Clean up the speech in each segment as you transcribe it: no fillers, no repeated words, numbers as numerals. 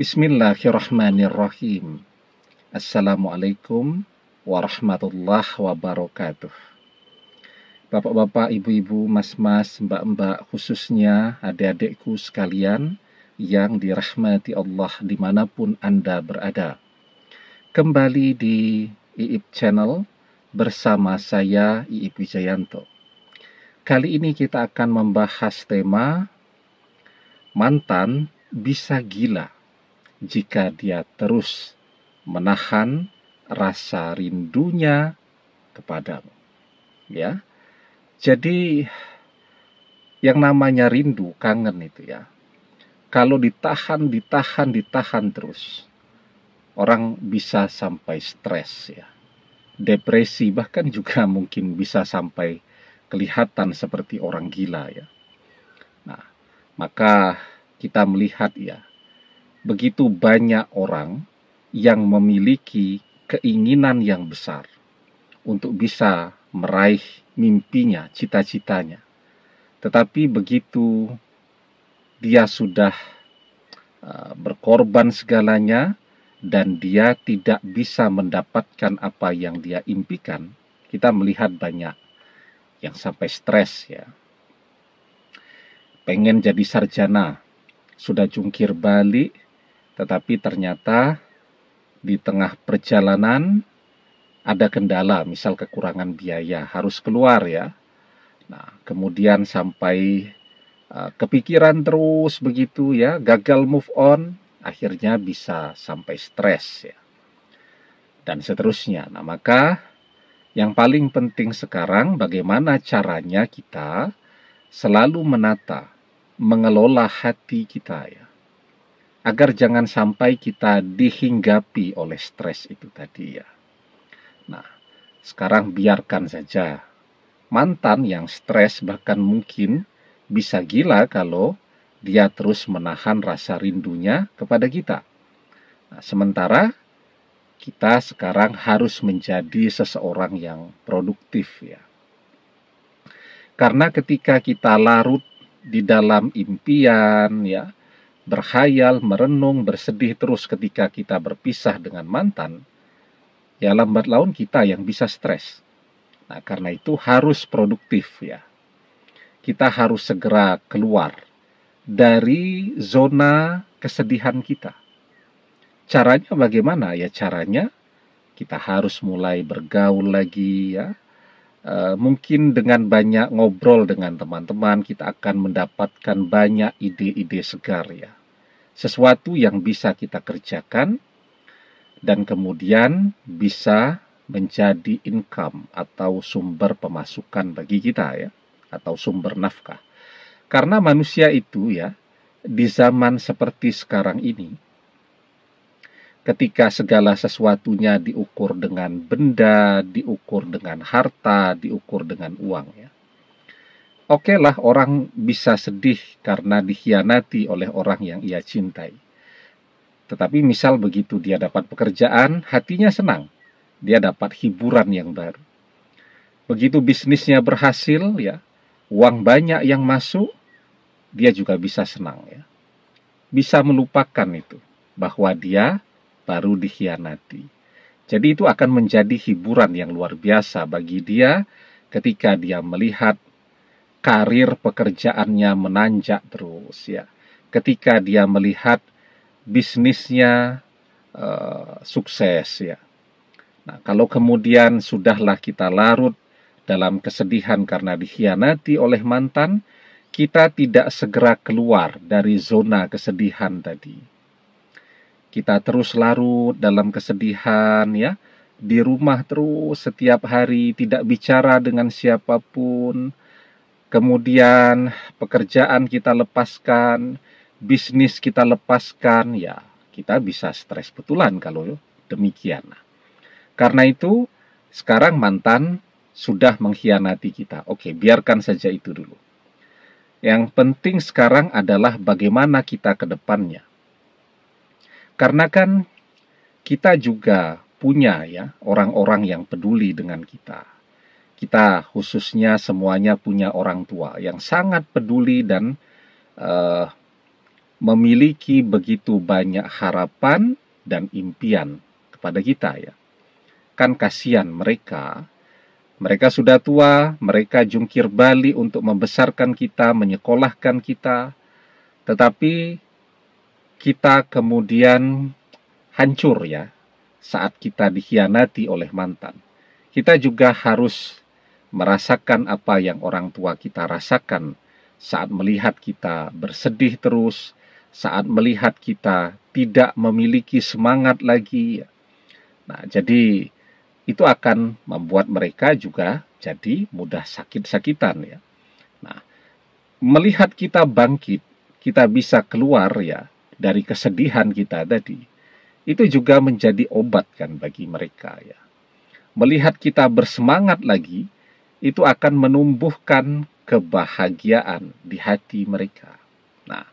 Bismillahirrahmanirrahim. Assalamualaikum warahmatullahi wabarakatuh. Bapak-bapak, ibu-ibu, mas-mas, mbak-mbak, khususnya adik-adikku sekalian yang dirahmati Allah dimanapun Anda berada. Kembali di IIP Channel bersama saya, IIP Wijayanto. Kali ini kita akan membahas tema mantan bisa gila jika dia terus menahan rasa rindunya kepadamu. Ya. Jadi yang namanya rindu, kangen itu ya. Kalau ditahan terus, orang bisa sampai stres ya. Depresi, bahkan juga mungkin bisa sampai kelihatan seperti orang gila ya. Nah, maka kita melihat ya, begitu banyak orang yang memiliki keinginan yang besar untuk bisa meraih mimpinya, cita-citanya. Tetapi begitu dia sudah berkorban segalanya dan dia tidak bisa mendapatkan apa yang dia impikan, kita melihat banyak yang sampai stres ya. Pengen jadi sarjana, sudah jungkir balik, tetapi ternyata di tengah perjalanan ada kendala, misal kekurangan biaya, harus keluar ya. Nah, kemudian sampai kepikiran terus begitu ya, gagal move on, akhirnya bisa sampai stres ya. Dan seterusnya. Nah, maka yang paling penting sekarang bagaimana caranya kita selalu menata, mengelola hati kita ya. Agar jangan sampai kita dihinggapi oleh stres itu tadi ya. Nah, sekarang biarkan saja. Mantan yang stres bahkan mungkin bisa gila kalau dia terus menahan rasa rindunya kepada kita. Nah, sementara kita sekarang harus menjadi seseorang yang produktif ya. Karena ketika kita larut di dalam impian ya, berkhayal, merenung, bersedih terus ketika kita berpisah dengan mantan, ya lambat laun kita yang bisa stres. Nah, karena itu harus produktif ya. Kita harus segera keluar dari zona kesedihan kita. Caranya bagaimana? Ya caranya kita harus mulai bergaul lagi ya. Mungkin dengan banyak ngobrol dengan teman-teman kita akan mendapatkan banyak ide-ide segar ya. Sesuatu yang bisa kita kerjakan dan kemudian bisa menjadi income atau sumber pemasukan bagi kita ya, atau sumber nafkah. Karena manusia itu ya, di zaman seperti sekarang ini, ketika segala sesuatunya diukur dengan benda, diukur dengan harta, diukur dengan uang ya. Oke lah, orang bisa sedih karena dikhianati oleh orang yang ia cintai. Tetapi misal begitu dia dapat pekerjaan, hatinya senang. Dia dapat hiburan yang baru. Begitu bisnisnya berhasil, ya, uang banyak yang masuk, dia juga bisa senang. Ya. Bisa melupakan itu, bahwa dia baru dikhianati. Jadi itu akan menjadi hiburan yang luar biasa bagi dia ketika dia melihat karir pekerjaannya menanjak terus ya. Ketika dia melihat bisnisnya sukses ya. Nah, kalau kemudian sudahlah kita larut dalam kesedihan karena dikhianati oleh mantan, kita tidak segera keluar dari zona kesedihan tadi. Kita terus larut dalam kesedihan ya, di rumah terus setiap hari, tidak bicara dengan siapapun. Kemudian pekerjaan kita lepaskan, bisnis kita lepaskan, ya kita bisa stres betulan kalau demikian. Karena itu, sekarang mantan sudah mengkhianati kita. Oke, biarkan saja itu dulu. Yang penting sekarang adalah bagaimana kita ke depannya. Karena kan kita juga punya ya orang-orang yang peduli dengan kita. Kita khususnya semuanya punya orang tua yang sangat peduli dan memiliki begitu banyak harapan dan impian kepada kita ya. Kan kasihan mereka. Mereka sudah tua, mereka jungkir balik untuk membesarkan kita, menyekolahkan kita. Tetapi kita kemudian hancur ya saat kita dikhianati oleh mantan. Kita juga harus merasakan apa yang orang tua kita rasakan saat melihat kita bersedih terus, saat melihat kita tidak memiliki semangat lagi. Nah, jadi itu akan membuat mereka juga jadi mudah sakit-sakitan ya. Nah, melihat kita bangkit, kita bisa keluar ya dari kesedihan kita tadi. Itu juga menjadi obat kan bagi mereka ya. Melihat kita bersemangat lagi, itu akan menumbuhkan kebahagiaan di hati mereka. Nah,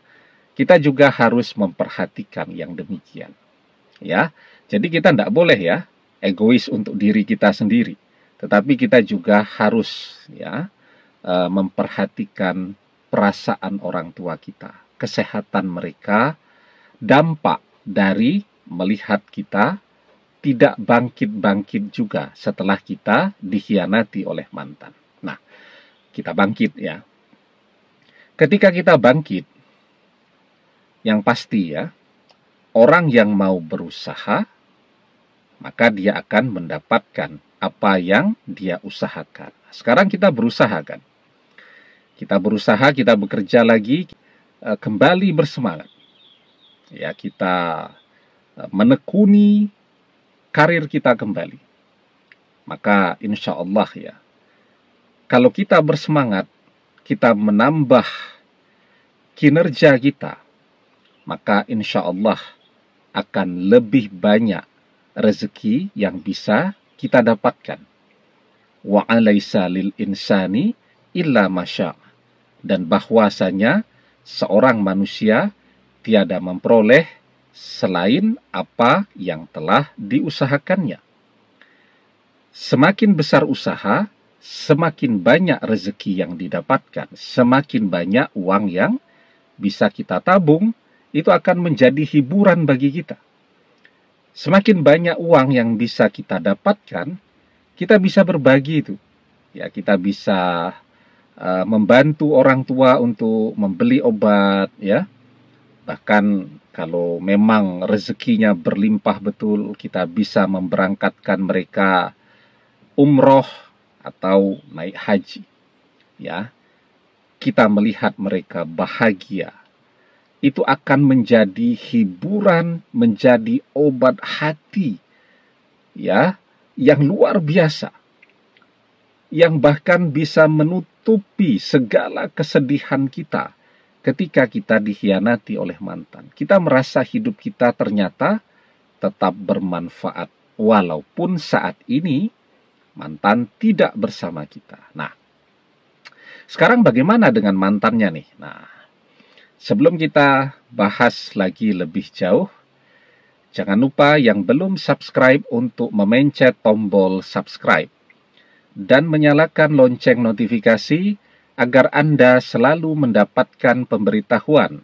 kita juga harus memperhatikan yang demikian. Ya, jadi kita tidak boleh ya egois untuk diri kita sendiri, tetapi kita juga harus ya memperhatikan perasaan orang tua kita, kesehatan mereka, dampak dari melihat kita tidak bangkit-bangkit juga setelah kita dikhianati oleh mantan. Nah, kita bangkit ya. Ketika kita bangkit, yang pasti ya, orang yang mau berusaha, maka dia akan mendapatkan apa yang dia usahakan. Sekarang kita berusaha kan. Kita berusaha, kita bekerja lagi, kembali bersemangat. Ya, kita menekuni karir kita kembali. Maka insya Allah ya, kalau kita bersemangat, kita menambah kinerja kita, maka insya Allah akan lebih banyak rezeki yang bisa kita dapatkan. Wa alaysa lil insani illa masya. Dan bahwasanya seorang manusia tiada memperoleh selain apa yang telah diusahakannya. Semakin besar usaha, semakin banyak rezeki yang didapatkan, semakin banyak uang yang bisa kita tabung, itu akan menjadi hiburan bagi kita. Semakin banyak uang yang bisa kita dapatkan, kita bisa berbagi itu. Ya, kita bisa membantu orang tua untuk membeli obat, ya. Bahkan kalau memang rezekinya berlimpah betul, kita bisa memberangkatkan mereka umroh atau naik haji. Ya, kita melihat mereka bahagia. Itu akan menjadi hiburan, menjadi obat hati, ya, yang luar biasa, yang bahkan bisa menutupi segala kesedihan kita ketika kita dikhianati oleh mantan. Kita merasa hidup kita ternyata tetap bermanfaat, walaupun saat ini mantan tidak bersama kita. Nah, sekarang bagaimana dengan mantannya nih? Nah, sebelum kita bahas lagi lebih jauh, jangan lupa yang belum subscribe untuk memencet tombol subscribe dan menyalakan lonceng notifikasi agar Anda selalu mendapatkan pemberitahuan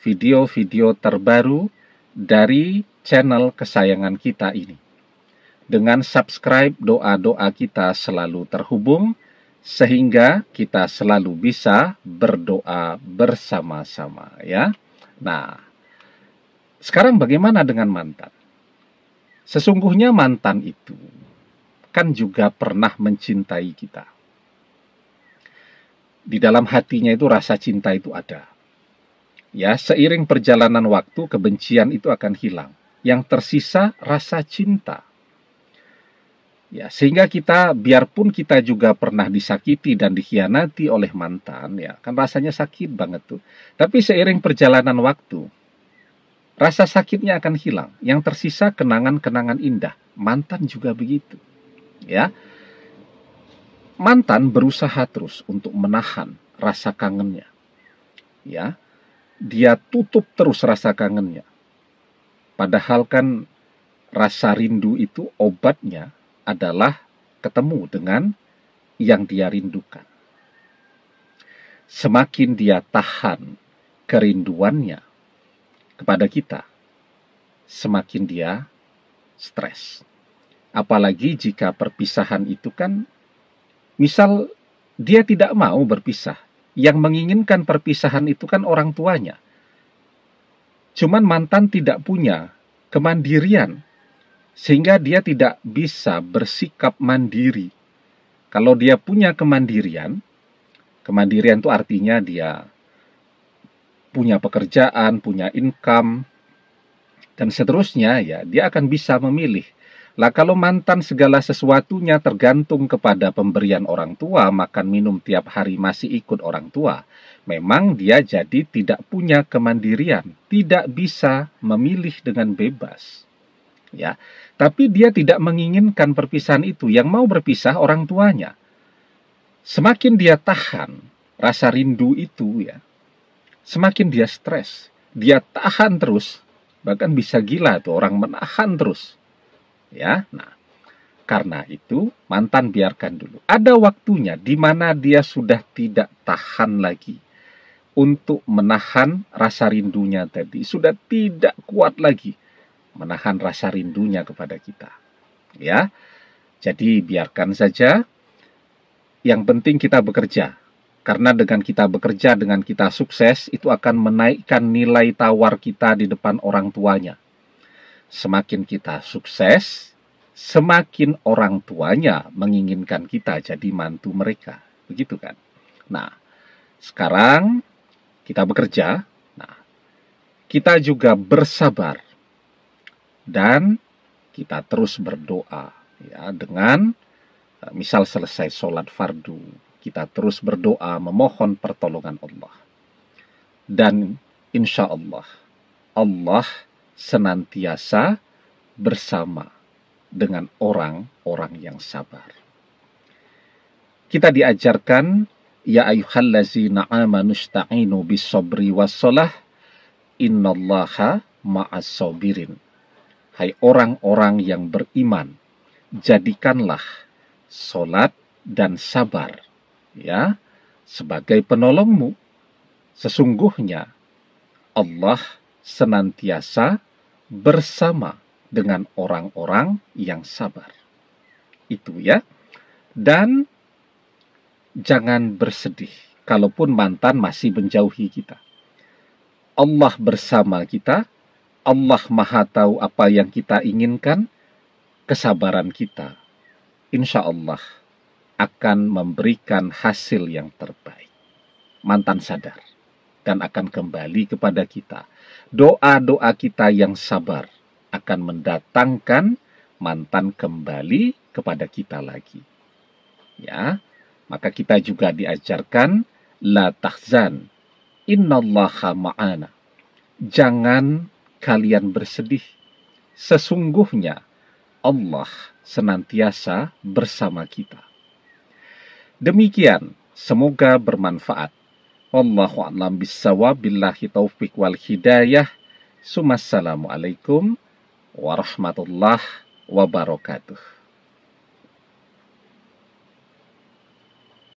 video-video terbaru dari channel kesayangan kita ini. Dengan subscribe, doa-doa kita selalu terhubung, sehingga kita selalu bisa berdoa bersama-sama ya. Nah, sekarang bagaimana dengan mantan? Sesungguhnya mantan itu kan juga pernah mencintai kita. Di dalam hatinya itu rasa cinta itu ada. Ya, seiring perjalanan waktu kebencian itu akan hilang. Yang tersisa rasa cinta. Ya, sehingga kita, biarpun kita juga pernah disakiti dan dikhianati oleh mantan, ya, kan rasanya sakit banget tuh. Tapi seiring perjalanan waktu, rasa sakitnya akan hilang. Yang tersisa kenangan-kenangan indah. Mantan juga begitu. Ya, mantan berusaha terus untuk menahan rasa kangennya. Ya, dia tutup terus rasa kangennya. Padahal kan rasa rindu itu obatnya adalah ketemu dengan yang dia rindukan. Semakin dia tahan kerinduannya, kepada kita, semakin dia stres. Apalagi jika perpisahan itu kan, misal dia tidak mau berpisah, yang menginginkan perpisahan itu kan orang tuanya. Cuman mantan tidak punya kemandirian, sehingga dia tidak bisa bersikap mandiri. Kalau dia punya kemandirian itu artinya dia punya pekerjaan, punya income, dan seterusnya, ya, dia akan bisa memilih. Lah kalau mantan segala sesuatunya tergantung kepada pemberian orang tua, makan minum tiap hari masih ikut orang tua, memang dia jadi tidak punya kemandirian, tidak bisa memilih dengan bebas. Ya, tapi dia tidak menginginkan perpisahan itu, yang mau berpisah orang tuanya. Semakin dia tahan rasa rindu itu, ya, semakin dia stres. Dia tahan terus, bahkan bisa gila tuh orang menahan terus. Ya, nah, karena itu mantan biarkan dulu. Ada waktunya di mana dia sudah tidak tahan lagi untuk menahan rasa rindunya tadi, sudah tidak kuat lagi menahan rasa rindunya kepada kita. Ya, jadi biarkan saja. Yang penting kita bekerja. Karena dengan kita bekerja, dengan kita sukses, itu akan menaikkan nilai tawar kita di depan orang tuanya. Semakin kita sukses, semakin orang tuanya menginginkan kita jadi mantu mereka. Begitu kan? Nah, sekarang kita bekerja. Nah, kita juga bersabar. Dan kita terus berdoa. Ya, dengan misal selesai sholat fardu, kita terus berdoa memohon pertolongan Allah. Dan insya Allah, Allah senantiasa bersama dengan orang-orang yang sabar. Kita diajarkan, ya ayyuhallazina amanu ista'inu bis-sabri was-shalah, innallaha ma'as-sabirin. Hai orang-orang yang beriman, jadikanlah salat dan sabar, ya, sebagai penolongmu. Sesungguhnya Allah senantiasa bersama dengan orang-orang yang sabar. Itu ya. Dan jangan bersedih kalaupun mantan masih menjauhi kita. Allah bersama kita. Allah Maha tahu apa yang kita inginkan. Kesabaran kita, insya Allah, akan memberikan hasil yang terbaik. Mantan sadar dan akan kembali kepada kita. Doa-doa kita yang sabar akan mendatangkan mantan kembali kepada kita lagi. Ya, maka kita juga diajarkan la tahzan, innallaha ma'ana. Jangan kalian bersedih. Sesungguhnya Allah senantiasa bersama kita. Demikian, semoga bermanfaat. Wallahu a'lam bissawab, billahi taufiq wal hidayah. Assalamualaikum warahmatullahi wabarakatuh.